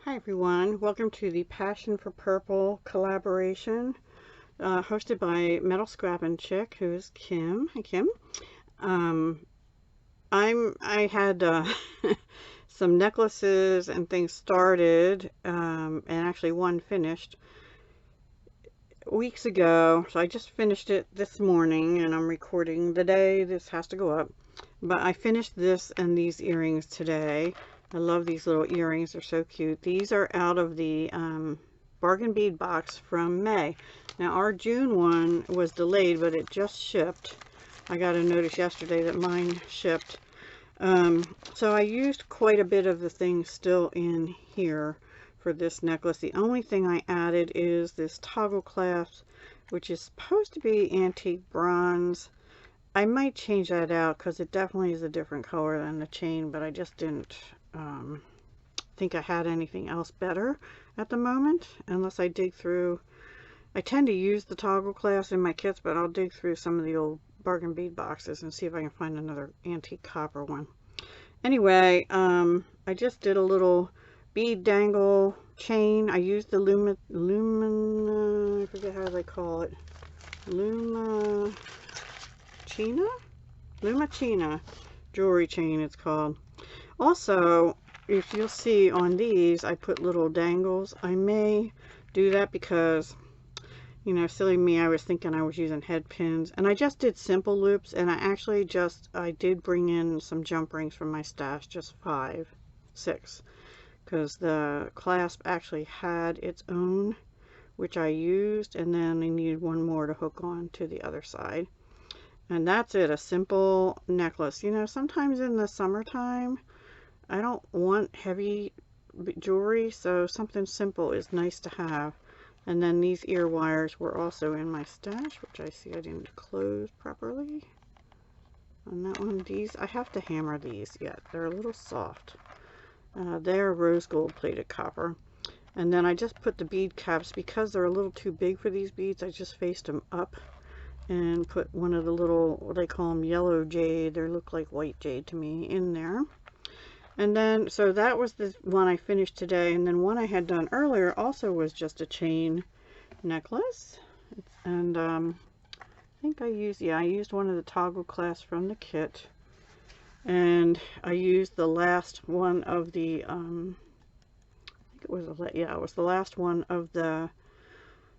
Hi everyone, welcome to the Passion for Purple collaboration hosted by MetalScrappinChick, who is Kim. Hi Kim. I had some necklaces and things started and actually one finished weeks ago, so I just finished it this morning and I'm recording the day this has to go up. But I finished this and these earrings today. I love these little earrings. They're so cute. These are out of the Bargain Bead Box from May. Now, our June one was delayed, but it just shipped. I got a notice yesterday that mine shipped. So I used quite a bit of the things still in here for this necklace. The only thing I added is this toggle clasp, which is supposed to be antique bronze. I might change that out because it definitely is a different color than the chain, but I just didn't think I had anything else better at the moment, unless I dig through. I tend to use the toggle clasp in my kits, but I'll dig through some of the old bargain bead boxes and see if I can find another antique copper one. Anyway, I just did a little bead dangle chain. I used the I forget how they call it, Lumachina jewelry chain it's called. Also, if you'll see on these, I put little dangles. I may do that because, you know, silly me, I was thinking I was using head pins, and I just did simple loops, and I did bring in some jump rings from my stash, just 6, because the clasp actually had its own, which I used, and then I needed one more to hook on to the other side. And that's it, a simple necklace. You know, sometimes in the summertime, I don't want heavy jewelry, so something simple is nice to have. And then these ear wires were also in my stash, which I see I didn't close properly. On that one, these, I have to hammer these yet. They're a little soft. They're rose gold plated copper. And then I just put the bead caps, because they're a little too big for these beads, I just faced them up and put one of the little, what I call them, yellow jade, they look like white jade to me, in there. And then, so that was the one I finished today. And then one I had done earlier also was just a chain necklace. And I think I used one of the toggle clasps from the kit. And I used the last one of the, I think it was, it was the last one of the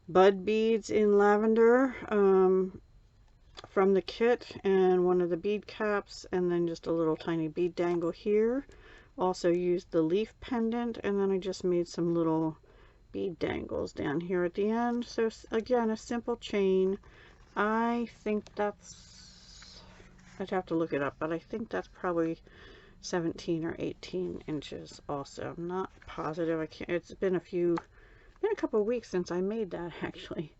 bud beads in lavender from the kit, and one of the bead caps, and then just a little tiny bead dangle here. Also used the leaf pendant, and then I just made some little bead dangles down here at the end. So again, a simple chain. I think that's, I'd have to look it up, but I think that's probably 17 or 18 inches also. I'm not positive. I can't, it's been a couple of weeks since I made that actually.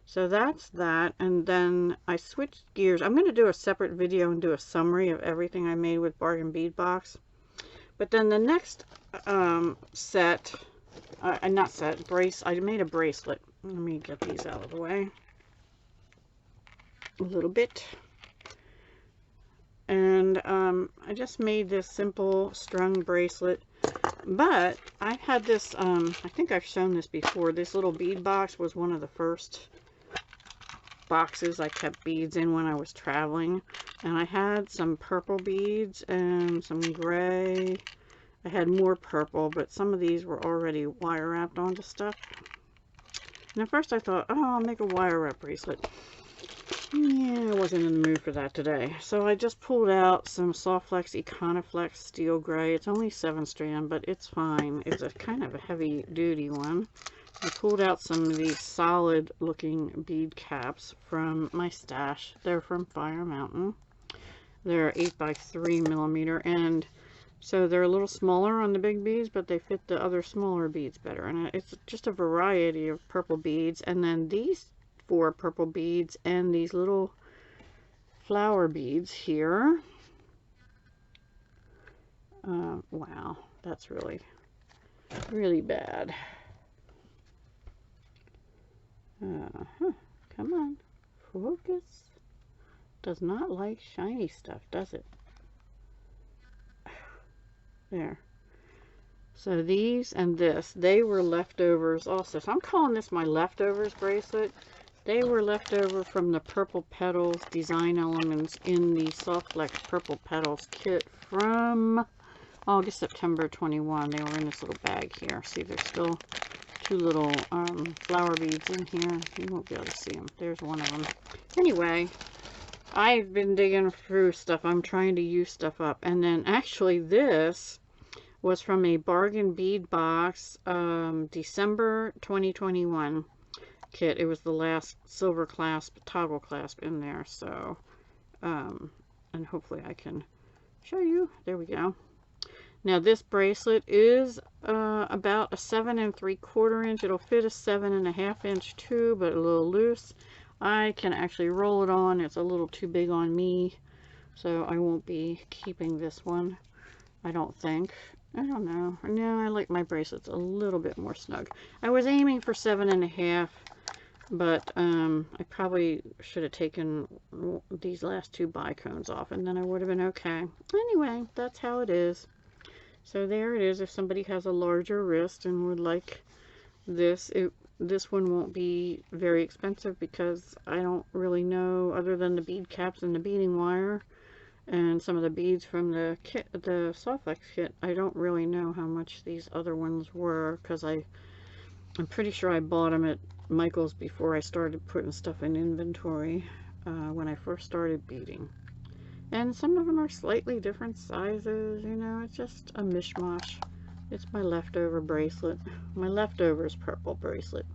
So that's that. And then I switched gears. I'm going to do a separate video and do a summary of everything I made with Bargain Bead Box. But then the next set, I made a bracelet. Let me get these out of the way a little bit. And I just made this simple strung bracelet. But I had this, I think I've shown this before. This little bead box was one of the first boxes I kept beads in when I was traveling. And I had some purple beads and some gray. I had more purple, but some of these were already wire wrapped onto stuff. And at first I thought, oh, I'll make a wire wrap bracelet. Yeah, I wasn't in the mood for that today. So I just pulled out some Softflex Econoflex steel gray. It's only 7-strand, but it's fine. It's a kind of a heavy duty one. I pulled out some of these solid looking bead caps from my stash. They're from Fire Mountain. They're 8x3mm, and so they're a little smaller on the big beads, but they fit the other smaller beads better. And it's just a variety of purple beads. And then these 4 purple beads and these little flower beads here. Wow, that's really, really bad. Come on, focus. Does not like shiny stuff, does it? There. So these and this, they were leftovers also. So I'm calling this my leftovers bracelet. They were left over from the Purple Petals design elements in the Soft Flex Purple Petals kit from August, September 21. They were in this little bag here. See, there's still two little flower beads in here. You won't be able to see them. There's one of them. Anyway, I've been digging through stuff. I'm trying to use stuff up. And then actually this was from a Bargain Bead Box, December 2021 kit. It was the last silver clasp, toggle clasp in there. So, and hopefully I can show you. There we go. Now this bracelet is about a 7 3/4 inch. It'll fit a 7.5 inch too, but a little loose. I can actually roll it on. It's a little too big on me, so I won't be keeping this one, I don't think. I don't know. No, I like my bracelets a little bit more snug. I was aiming for 7.5, but I probably should have taken these last two bicones off, and then I would have been okay. Anyway, that's how it is. So there it is. If somebody has a larger wrist and would like this, this one won't be very expensive because I don't really know, other than the bead caps and the beading wire and some of the beads from the kit, the Soft Flex kit, I don't really know how much these other ones were, because I'm pretty sure I bought them at Michael's before I started putting stuff in inventory when I first started beading. And some of them are slightly different sizes, you know, it's just a mishmash. It's my leftover bracelet, my leftovers purple bracelet.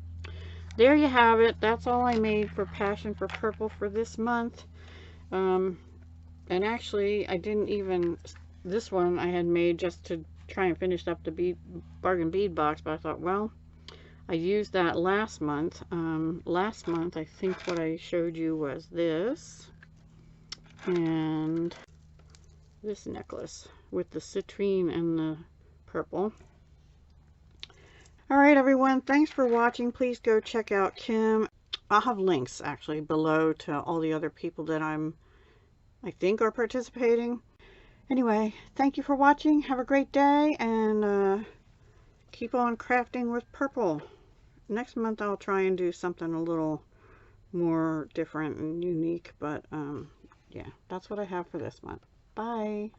There you have it. That's all I made for Passion for Purple for this month. And actually, I didn't even, this one I had made just to try and finish up the Bargain Bead Box, but I thought, well, I used that last month. Last month, I think what I showed you was this and this necklace with the citrine and the purple. Alright everyone, thanks for watching. Please go check out Kim. I'll have links actually below to all the other people that I think are participating. Anyway, thank you for watching. Have a great day, and keep on crafting with purple. Next month I'll try and do something a little more different and unique, but yeah, that's what I have for this month. Bye.